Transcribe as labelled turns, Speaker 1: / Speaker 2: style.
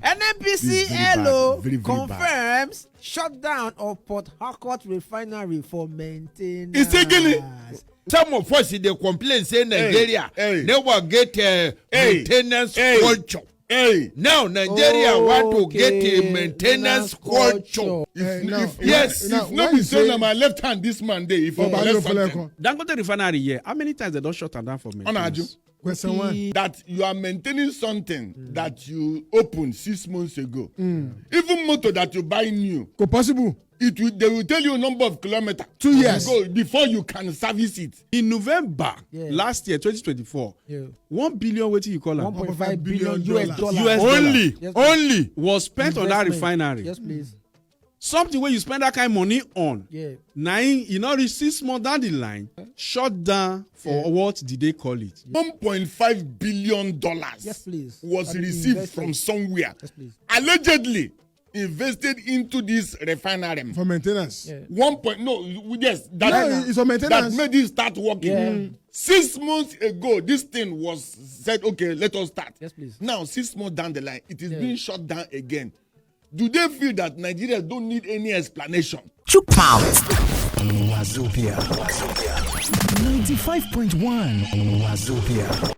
Speaker 1: NNPCL confirms shutdown of Port Harcourt Refinery for maintenance.
Speaker 2: It's again.
Speaker 3: Some of us they complain say Nigeria never get maintenance culture. Now Nigeria want to get a maintenance culture.
Speaker 2: If not be so, my left hand this Monday. If
Speaker 4: Dangote Refinery here, how many times they don't shut down for maintenance?
Speaker 2: Question one. That you are maintaining something that you opened 6 months ago. Even motor that you buy new.
Speaker 5: Possible.
Speaker 2: They will tell you a number of kilometers
Speaker 5: 2 years
Speaker 2: before you can service it.
Speaker 4: In November last year, 2024, 1 billion, what you call it?
Speaker 1: $1.5 billion
Speaker 4: US only was spent on that refinery.
Speaker 1: Yes, please.
Speaker 4: Something where you spend that kind of money on. Now, you know, 6 months down the line, shut down for what did they call it?
Speaker 2: $1.5 billion was received from somewhere. Allegedly invested into this refinery
Speaker 5: for maintenance.
Speaker 2: It's for maintenance that made it start working. 6 months ago, this thing was said, okay, let us start.
Speaker 1: Yes, please.
Speaker 2: Now, 6 months down the line, it is being shut down again. Do they feel that Nigeria don't need any explanation?
Speaker 6: Chook out. Wazobia 95.1 Wazobia.